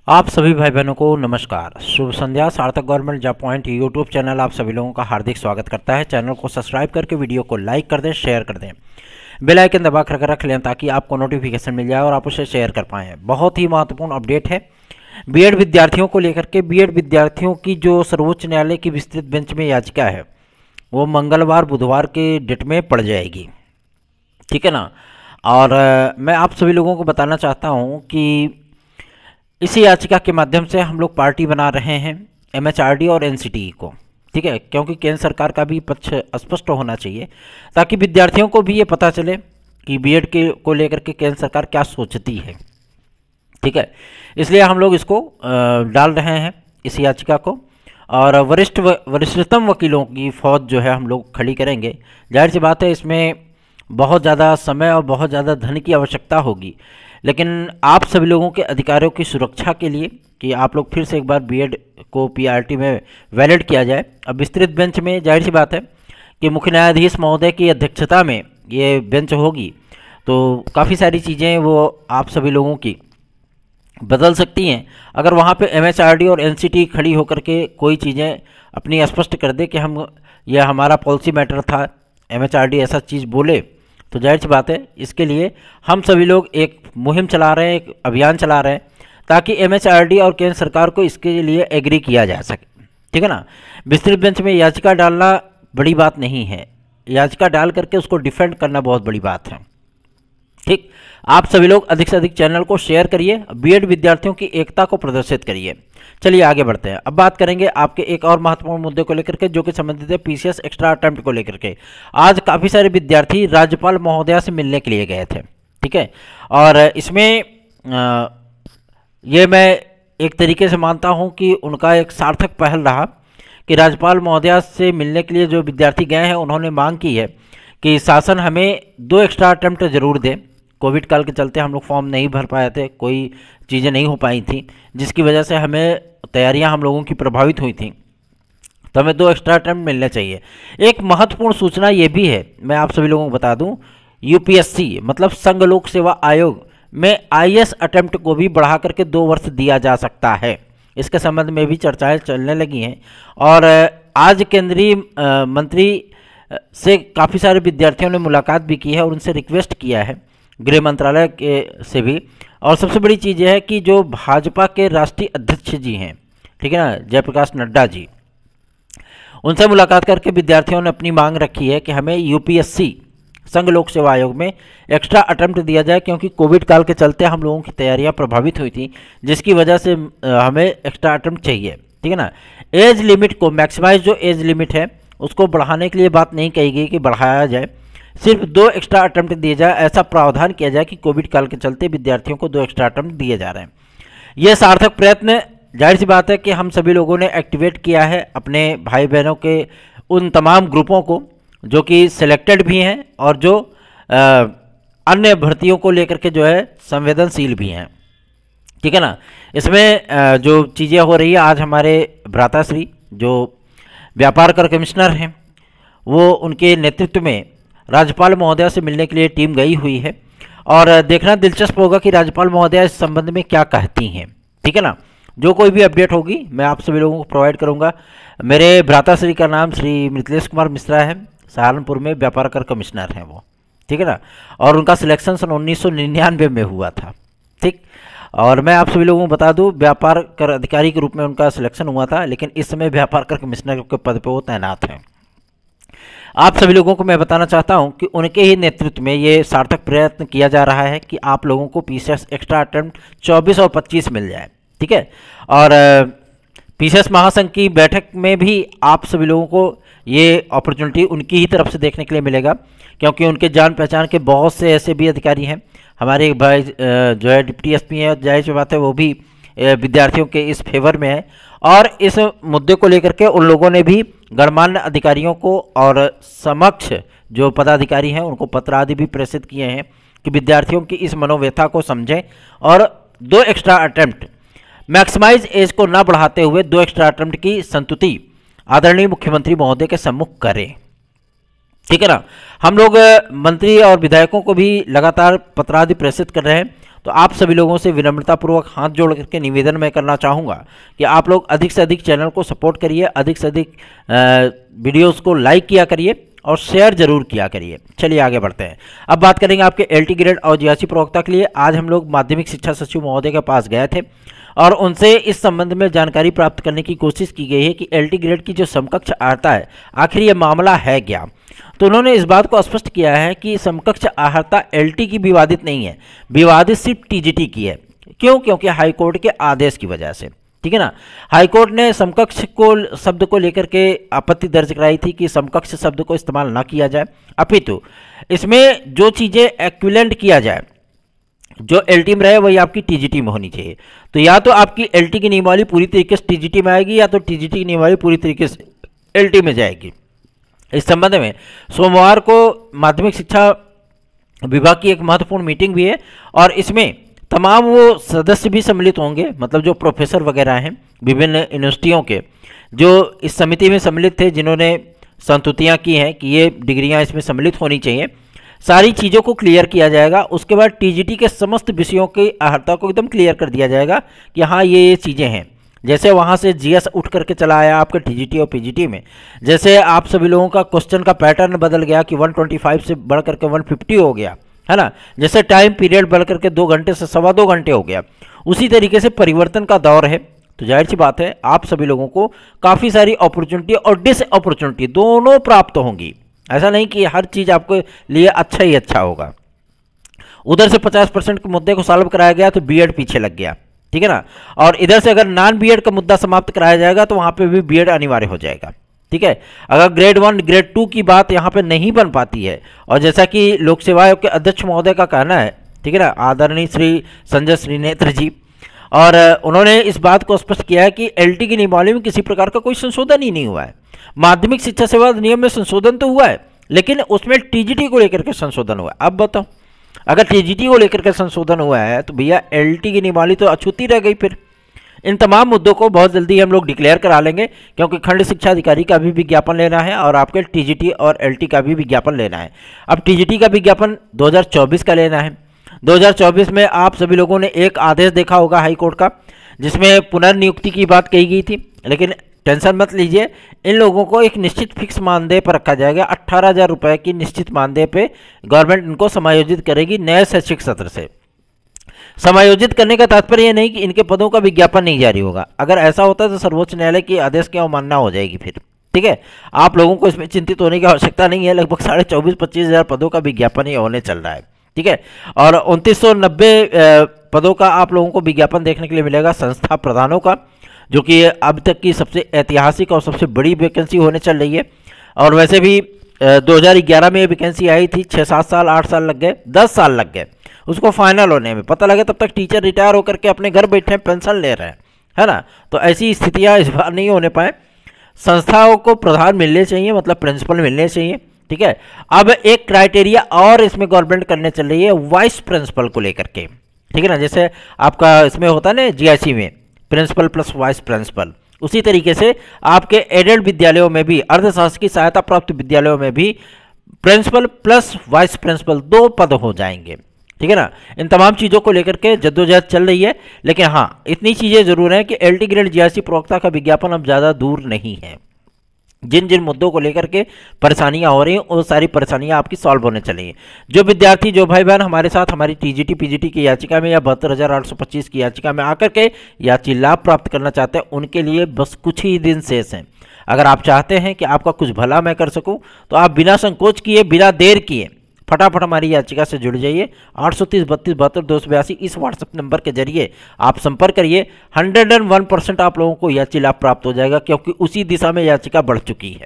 आप सभी भाई बहनों को नमस्कार। शुभ संध्या। सार्थक government job point YouTube channel आप सभी लोगों का हार्दिक स्वागत करता है। चैनल को सब्सक्राइब करके वीडियो को लाइक कर दें, शेयर कर दें, बेल आइकन दबा कर रख लें ताकि आपको नोटिफिकेशन मिल जाए और आप उसे शेयर कर पाएँ। बहुत ही महत्वपूर्ण अपडेट है बीएड विद्यार्थियों को लेकर के। बीएड विद्यार्थियों की जो सर्वोच्च न्यायालय की विस्तृत बेंच में याचिका है वो मंगलवार बुधवार के डेट में पड़ जाएगी, ठीक है ना। और मैं आप सभी लोगों को बताना चाहता हूँ कि इसी याचिका के माध्यम से हम लोग पार्टी बना रहे हैं एमएचआरडी और एनसीटीई को, ठीक है, क्योंकि केंद्र सरकार का भी पक्ष स्पष्ट होना चाहिए ताकि विद्यार्थियों को भी ये पता चले कि बीएड के को लेकर के केंद्र सरकार क्या सोचती है, ठीक है। इसलिए हम लोग इसको डाल रहे हैं इस याचिका को, और वरिष्ठतम वकीलों की फौज जो है हम लोग खड़ी करेंगे। जाहिर सी बात है इसमें बहुत ज़्यादा समय और बहुत ज़्यादा धन की आवश्यकता होगी, लेकिन आप सभी लोगों के अधिकारों की सुरक्षा के लिए कि आप लोग फिर से एक बार बीएड को पीआरटी में वैलिड किया जाए। अब विस्तृत बेंच में जाहिर सी बात है कि मुख्य न्यायाधीश महोदय की अध्यक्षता में ये बेंच होगी, तो काफ़ी सारी चीज़ें वो आप सभी लोगों की बदल सकती हैं। अगर वहाँ पे एमएचआरडी और एनसीटी खड़ी होकर के कोई चीज़ें अपनी स्पष्ट कर दे कि हम यह हमारा पॉलिसी मैटर था, एमएचआरडी ऐसा चीज़ बोले, तो जाहिर सी बात है इसके लिए हम सभी लोग एक मुहिम चला रहे हैं, एक अभियान चला रहे हैं ताकि एमएचआरडी और केंद्र सरकार को इसके लिए एग्री किया जा सके, ठीक है ना। विस्तृत बेंच में याचिका डालना बड़ी बात नहीं है, याचिका डाल करके उसको डिफेंड करना बहुत बड़ी बात है, ठीक। आप सभी लोग अधिक से अधिक चैनल को शेयर करिए, बीएड विद्यार्थियों की एकता को प्रदर्शित करिए। चलिए आगे बढ़ते हैं। अब बात करेंगे आपके एक और महत्वपूर्ण मुद्दे को लेकर के जो कि संबंधित है पीसीएस एक्स्ट्रा अटेम्प्ट को लेकर के। आज काफ़ी सारे विद्यार्थी राज्यपाल महोदया से मिलने के लिए गए थे, ठीक है, और इसमें ये मैं एक तरीके से मानता हूँ कि उनका एक सार्थक पहल रहा कि राज्यपाल महोदया से मिलने के लिए जो विद्यार्थी गए हैं उन्होंने मांग की है कि शासन हमें 2 एक्स्ट्रा अटेम्प्ट जरूर दे। कोविड काल के चलते हम लोग फॉर्म नहीं भर पाए थे, कोई चीज़ें नहीं हो पाई थी, जिसकी वजह से हमें तैयारियां हम लोगों की प्रभावित हुई थी, तो हमें 2 एक्स्ट्रा अटेम्प्ट मिलने चाहिए। एक महत्वपूर्ण सूचना ये भी है, मैं आप सभी लोगों को बता दूं, यूपीएससी मतलब संघ लोक सेवा आयोग में आईएएस अटेम्प्ट को भी बढ़ा करके 2 वर्ष दिया जा सकता है। इसके संबंध में भी चर्चाएँ चलने लगी हैं, और आज केंद्रीय मंत्री से काफ़ी सारे विद्यार्थियों ने मुलाकात भी की है और उनसे रिक्वेस्ट किया है गृह मंत्रालय के से भी। और सबसे बड़ी चीज़ यह है कि जो भाजपा के राष्ट्रीय अध्यक्ष जी हैं, ठीक है ना, जयप्रकाश नड्डा जी, उनसे मुलाकात करके विद्यार्थियों ने अपनी मांग रखी है कि हमें यूपीएससी संघ लोक सेवा आयोग में एक्स्ट्रा अटेम्प्ट दिया जाए, क्योंकि कोविड काल के चलते हम लोगों की तैयारियां प्रभावित हुई थी, जिसकी वजह से हमें एक्स्ट्रा अटेम्प्ट चाहिए, ठीक है ना। एज लिमिट को मैक्सिमाइज जो एज लिमिट है उसको बढ़ाने के लिए बात नहीं कही गई कि बढ़ाया जाए, सिर्फ 2 एक्स्ट्रा अटेम्प्ट दिए जाए, ऐसा प्रावधान किया जाए कि कोविड काल के चलते विद्यार्थियों को 2 एक्स्ट्रा अटेम्प्ट दिए जा रहे हैं। यह सार्थक प्रयत्न, जाहिर सी बात है कि हम सभी लोगों ने एक्टिवेट किया है अपने भाई बहनों के उन तमाम ग्रुपों को जो कि सिलेक्टेड भी हैं और जो अन्य भर्तियों को लेकर के जो है संवेदनशील भी हैं, ठीक है ना। इसमें जो चीज़ें हो रही है, आज हमारे भ्राताश्री जो व्यापार कर कमिश्नर हैं वो उनके नेतृत्व में राज्यपाल महोदया से मिलने के लिए टीम गई हुई है, और देखना दिलचस्प होगा कि राज्यपाल महोदया इस संबंध में क्या कहती हैं, ठीक है ना। जो कोई भी अपडेट होगी मैं आप सभी लोगों को प्रोवाइड करूंगा। मेरे भ्राताश्री का नाम श्री मिथिलेश कुमार मिश्रा है, सहारनपुर में व्यापार कर कमिश्नर हैं वो, ठीक है ना, और उनका सिलेक्शन सन 1999 में हुआ था, ठीक। और मैं आप सभी लोगों को बता दूं व्यापार कर अधिकारी के रूप में उनका सिलेक्शन हुआ था, लेकिन इस समय व्यापार कर कमिश्नर के पद पर वो तैनात हैं। आप सभी लोगों को मैं बताना चाहता हूं कि उनके ही नेतृत्व में ये सार्थक प्रयत्न किया जा रहा है कि आप लोगों को पीसीएस एक्स्ट्रा अटेम्प्ट 24 और 25 मिल जाए, ठीक है। और पीसीएस महासंघ की बैठक में भी आप सभी लोगों को ये अपॉर्चुनिटी उनकी ही तरफ से देखने के लिए मिलेगा, क्योंकि उनके जान पहचान के बहुत से ऐसे भी अधिकारी हैं। हमारे एक भाई जो है डिप्टी एसपी है, जाहिर सी बात है वो भी विद्यार्थियों के इस फेवर में है, और इस मुद्दे को लेकर के उन लोगों ने भी गणमान्य अधिकारियों को और समक्ष जो पदाधिकारी हैं उनको पत्र आदि भी प्रेषित किए हैं कि विद्यार्थियों की इस मनोव्यथा को समझें और 2 एक्स्ट्रा अटेम्प्ट मैक्सिमाइज एज को न बढ़ाते हुए 2 एक्स्ट्रा अटेम्प्ट की संतुति आदरणीय मुख्यमंत्री महोदय के सम्मुख करें, ठीक है ना। हम लोग मंत्री और विधायकों को भी लगातार पत्रादि प्रेषित कर रहे हैं। तो आप सभी लोगों से विनम्रतापूर्वक हाथ जोड़ करके निवेदन मैं करना चाहूँगा कि आप लोग अधिक से अधिक चैनल को सपोर्ट करिए, अधिक से अधिक वीडियोस को लाइक किया करिए और शेयर जरूर किया करिए। चलिए आगे बढ़ते हैं। अब बात करेंगे आपके एलटी ग्रेड और जीआरसी प्रवक्ता के लिए। आज हम लोग माध्यमिक शिक्षा सचिव महोदय के पास गए थे और उनसे इस संबंध में जानकारी प्राप्त करने की कोशिश की गई है कि एलटी ग्रेड की जो समकक्ष अर्हता है, आखिर ये मामला है क्या। तो उन्होंने इस बात को स्पष्ट किया है कि समकक्ष अर्हता एलटी की विवादित नहीं है, विवादित सिर्फ टीजीटी की है। क्यों? क्योंकि हाईकोर्ट के आदेश की वजह से, ठीक है ना। हाईकोर्ट ने समकक्ष को शब्द को लेकर के आपत्ति दर्ज कराई थी कि समकक्ष शब्द को इस्तेमाल ना किया जाए, अपितु इसमें जो चीज़ें एक्विवेलेंट किया जाए, जो एलटी में रहे वही आपकी टीजीटी में होनी चाहिए। तो या तो आपकी एलटी की नियमावली पूरी तरीके से टीजीटी में आएगी या तो टीजीटी की नियमावली पूरी तरीके से एलटी में जाएगी। इस संबंध में सोमवार को माध्यमिक शिक्षा विभाग की एक महत्वपूर्ण मीटिंग भी है और इसमें तमाम वो सदस्य भी सम्मिलित होंगे, मतलब जो प्रोफेसर वगैरह हैं विभिन्न यूनिवर्सिटियों के, जो इस समिति में सम्मिलित थे, जिन्होंने संस्तुतियाँ की हैं कि ये डिग्रियाँ इसमें सम्मिलित होनी चाहिए। सारी चीज़ों को क्लियर किया जाएगा। उसके बाद टीजीटी के समस्त विषयों की अर्हता को एकदम क्लियर कर दिया जाएगा कि हाँ ये चीज़ें हैं। जैसे वहाँ से जीएस उठ करके चला आया आपका टीजीटी और पीजीटी में, जैसे आप सभी लोगों का क्वेश्चन का पैटर्न बदल गया कि 125 से बढ़ करके 150 हो गया, है ना। जैसे टाइम पीरियड बढ़ करके 2 घंटे से 2.25 घंटे हो गया, उसी तरीके से परिवर्तन का दौर है। तो जाहिर सी बात है आप सभी लोगों को काफ़ी सारी अपॉर्चुनिटी और डिस अपॉर्चुनिटी दोनों प्राप्त होंगी। ऐसा नहीं कि हर चीज़ आपके लिए अच्छा ही अच्छा होगा। उधर से 50% के मुद्दे को सॉल्व कराया गया तो बीएड पीछे लग गया, ठीक है ना। और इधर से अगर नॉन बीएड का मुद्दा समाप्त कराया जाएगा तो वहाँ पे भी बीएड अनिवार्य हो जाएगा, ठीक है। अगर ग्रेड 1 ग्रेड 2 की बात यहाँ पे नहीं बन पाती है, और जैसा कि लोक सेवा आयोग के अध्यक्ष महोदय का कहना है, ठीक है ना, आदरणीय श्री संजय श्रीनेत्र जी, और उन्होंने इस बात को स्पष्ट किया है कि एलटी की नियमावली में किसी प्रकार का कोई संशोधन ही नहीं हुआ है। माध्यमिक शिक्षा सेवा अधिनियम में संशोधन तो हुआ है, लेकिन उसमें टीजीटी को लेकर के संशोधन हुआ है। अब बताओ, अगर टीजीटी को लेकर के संशोधन हुआ है तो भैया एलटी की नियमावली तो अछूती रह गई। फिर इन तमाम मुद्दों को बहुत जल्दी हम लोग डिक्लेयर करा लेंगे, क्योंकि खंड शिक्षा अधिकारी का भी विज्ञापन लेना है और आपके टीजीटी और एलटी का भी विज्ञापन लेना है। अब टीजीटी का विज्ञापन 2024 का लेना है। 2024 में आप सभी लोगों ने एक आदेश देखा होगा हाईकोर्ट का, जिसमें पुनर्नियुक्ति की बात कही गई थी, लेकिन टेंशन मत लीजिए, इन लोगों को एक निश्चित फिक्स मानदेय पर रखा जाएगा। 18,000 रुपये की निश्चित मानदेय पे गवर्नमेंट इनको समायोजित करेगी नए शैक्षिक सत्र से। समायोजित करने का तात्पर्य यह नहीं कि इनके पदों का विज्ञापन नहीं जारी होगा। अगर ऐसा होता है तो सर्वोच्च न्यायालय के आदेश की अवमानना हो जाएगी फिर, ठीक है। आप लोगों को इसमें चिंतित होने की आवश्यकता नहीं है। लगभग 24,5-25 हज़ार पदों का विज्ञापन ही होने चल रहा है, ठीक है। और 2990 पदों का आप लोगों को विज्ञापन देखने के लिए मिलेगा संस्था प्रधानों का, जो कि अब तक की सबसे ऐतिहासिक और सबसे बड़ी वैकेंसी होने चल रही है। और वैसे भी 2011 में ये वैकेंसी आई थी, 6-7 साल 8 साल लग गए, 10 साल लग गए उसको फाइनल होने में। पता लगे तब तक टीचर रिटायर होकर के अपने घर बैठे हैं, पेंशन ले रहे हैं, है ना। तो ऐसी स्थितियाँ इस बार नहीं होने पाए। संस्थाओं को प्रधान मिलने चाहिए, मतलब प्रिंसिपल मिलने चाहिए, ठीक है। अब एक क्राइटेरिया और इसमें गवर्नमेंट करने चल रही है वाइस प्रिंसिपल को लेकर के, ठीक है ना। जैसे आपका इसमें होता है ना जीआईसी में प्रिंसिपल प्लस वाइस प्रिंसिपल, उसी तरीके से आपके एडेड विद्यालयों में भी, अर्धशासकीय सहायता प्राप्त विद्यालयों में भी प्रिंसिपल प्लस वाइस प्रिंसिपल 2 पद हो जाएंगे, ठीक है ना। इन तमाम चीज़ों को लेकर के जद्दोजहद चल रही है, लेकिन हाँ इतनी चीज़ें जरूर हैं कि एलटी ग्रेड जीआरसी प्रवक्ता का विज्ञापन अब ज़्यादा दूर नहीं है। जिन जिन मुद्दों को लेकर के परेशानियां हो रही हैं वो सारी परेशानियां आपकी सॉल्व होने चलेंगी। जो विद्यार्थी, जो भाई बहन हमारे साथ हमारी टीजीटी पीजीटी की याचिका में या 72,825 की याचिका में आकर के याची लाभ प्राप्त करना चाहते हैं, उनके लिए बस कुछ ही दिन शेष हैं। अगर आप चाहते हैं कि आपका कुछ भला मैं कर सकूं तो आप बिना संकोच किए, बिना देर किए फटाफट हमारी याचिका से जुड़ जाइए। 830-32-72-282 इस व्हाट्सएप नंबर के जरिए आप संपर्क करिए। 101% आप लोगों को याची लाभ प्राप्त हो जाएगा, क्योंकि उसी दिशा में याचिका बढ़ चुकी है,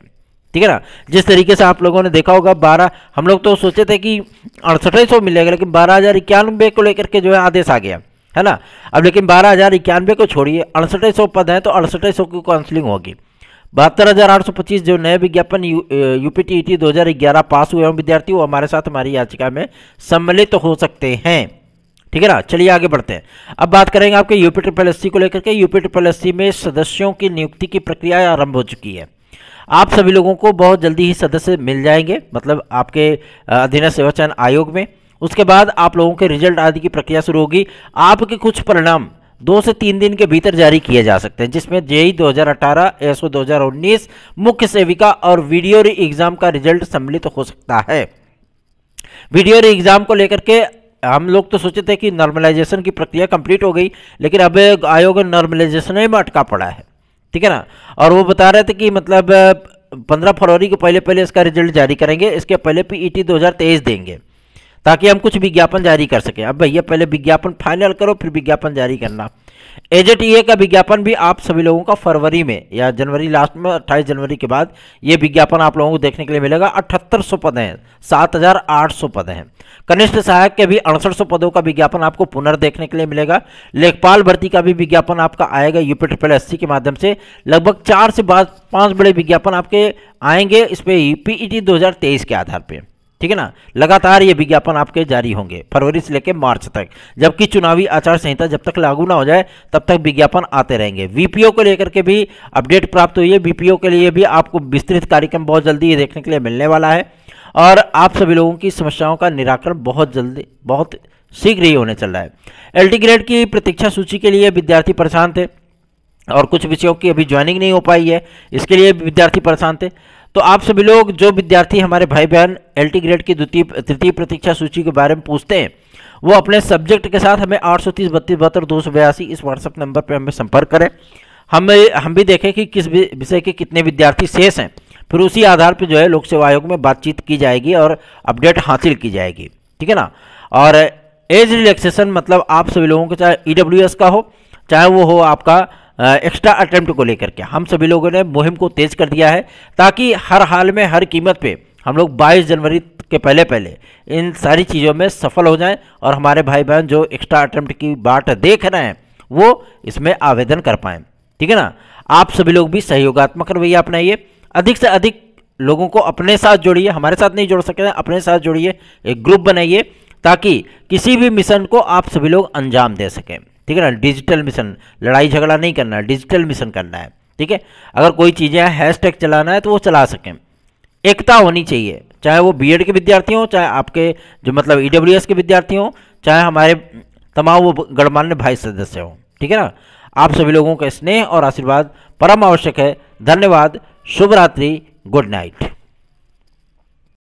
ठीक है ना। जिस तरीके से आप लोगों ने देखा होगा 12, हम लोग तो सोचे थे कि 6800 मिलेगा, लेकिन 12,091 को लेकर के जो है आदेश आ गया, है ना। अब लेकिन 12,091 को छोड़िए, 6800 पद हैं तो 6800 की काउंसलिंग होगी। 72,825 जो नए विज्ञापन यूपीटीईटी 2011 पास हुए हैं विद्यार्थी, वो हमारे साथ हमारी याचिका में सम्मिलित हो सकते हैं, ठीक है ना। चलिए आगे बढ़ते हैं। अब बात करेंगे आपके यूपी ट्रिपल एससी को लेकर के। यूपी ट्रिपल एससी में सदस्यों की नियुक्ति की प्रक्रिया आरंभ हो चुकी है। आप सभी लोगों को बहुत जल्दी ही सदस्य मिल जाएंगे, मतलब आपके अधीनस्थ सेवा चयन आयोग में। उसके बाद आप लोगों के रिजल्ट आदि की प्रक्रिया शुरू होगी। आपके कुछ परिणाम 2 से 3 दिन के भीतर जारी किए जा सकते हैं, जिसमें जेईई 2018, एसओ 2019, मुख्य सेविका और वीडियो री एग्जाम का रिजल्ट सम्मिलित हो सकता है। वीडियो री एग्जाम को लेकर के हम लोग तो सोचे थे कि नॉर्मलाइजेशन की प्रक्रिया कंप्लीट हो गई, लेकिन अब आयोग नॉर्मलाइजेशन में अटका पड़ा है, ठीक है ना। और वो बता रहे थे कि मतलब 15 फरवरी को पहले पहले इसका रिजल्ट जारी करेंगे, इसके पहले पीईटी 2023 देंगे, ताकि हम कुछ विज्ञापन जारी कर सकें। अब भैया पहले विज्ञापन फाइनल करो, फिर विज्ञापन जारी करना। एजेटीए का विज्ञापन भी आप सभी लोगों का फरवरी में या जनवरी लास्ट में, 28 जनवरी के बाद ये विज्ञापन आप लोगों को देखने के लिए मिलेगा। 7800 पद हैं, 7800 पद हैं। कनिष्ठ सहायक के भी 6800 पदों का विज्ञापन आपको पुनर्देखने के लिए मिलेगा। लेखपाल भर्ती का भी विज्ञापन आपका आएगा यूपीएससी के माध्यम से। लगभग 4 से 5 बड़े विज्ञापन आपके आएंगे इस पे पीईटी 2023 के आधार पे, ठीक है ना। लगातार ये विज्ञापन आपके जारी होंगे फरवरी से लेकर मार्च तक, जबकि चुनावी आचार संहिता जब तक लागू ना हो जाए तब तक विज्ञापन आते रहेंगे। वीपीओ को लेकर के भी अपडेट प्राप्त हुई है। वीपीओ के लिए भी आपको विस्तृत कार्यक्रम बहुत जल्दी ये देखने के लिए मिलने वाला है, और आप सभी लोगों की समस्याओं का निराकरण बहुत जल्दी, बहुत शीघ्र ही होने चल रहा है। एलटी ग्रेड की प्रतीक्षा सूची के लिए विद्यार्थी परेशान थे, और कुछ विषयों की अभी ज्वाइनिंग नहीं हो पाई है, इसके लिए विद्यार्थी परेशान थे। तो आप सभी लोग, जो विद्यार्थी हमारे भाई बहन एलटी ग्रेड की तृतीय प्रतीक्षा सूची के बारे में पूछते हैं, वो अपने सब्जेक्ट के साथ हमें 830 32 72 282 इस व्हाट्सएप नंबर पर हमें संपर्क करें। हम भी देखें कि किस विषय के कितने विद्यार्थी शेष हैं, फिर उसी आधार पर जो है लोक सेवा आयोग में बातचीत की जाएगी और अपडेट हासिल की जाएगी, ठीक है ना। और एज रिलैक्सेशन मतलब आप सभी लोगों को, चाहे ईडब्ल्यूएस का हो, चाहे वो हो आपका एक्स्ट्रा अटेम्प्ट को लेकर के, हम सभी लोगों ने मुहिम को तेज कर दिया है, ताकि हर हाल में हर कीमत पे हम लोग 22 जनवरी के पहले पहले इन सारी चीज़ों में सफल हो जाएं, और हमारे भाई बहन जो एक्स्ट्रा अटेम्प्ट की बाट देख रहे हैं वो इसमें आवेदन कर पाएँ, ठीक है ना। आप सभी लोग भी सहयोगात्मक रवैया अपनाइए, अधिक से अधिक लोगों को अपने साथ जोड़िए। हमारे साथ नहीं जोड़ सकते, अपने साथ जोड़िए, एक ग्रुप बनाइए, ताकि किसी भी मिशन को आप सभी लोग अंजाम दे सकें, ठीक है ना। डिजिटल मिशन, लड़ाई झगड़ा नहीं करना है, डिजिटल मिशन करना है, ठीक है। अगर कोई चीज़ें हैशटैग चलाना है तो वो चला सकें। एकता होनी चाहिए, चाहे वो बीएड के विद्यार्थी हों, चाहे आपके जो मतलब ईडब्ल्यूएस के विद्यार्थी हों, चाहे हमारे तमाम वो गणमान्य भाई सदस्य हों, ठीक है ना। आप सभी लोगों का स्नेह और आशीर्वाद परम आवश्यक है। धन्यवाद, शुभ रात्रि, गुड नाइट।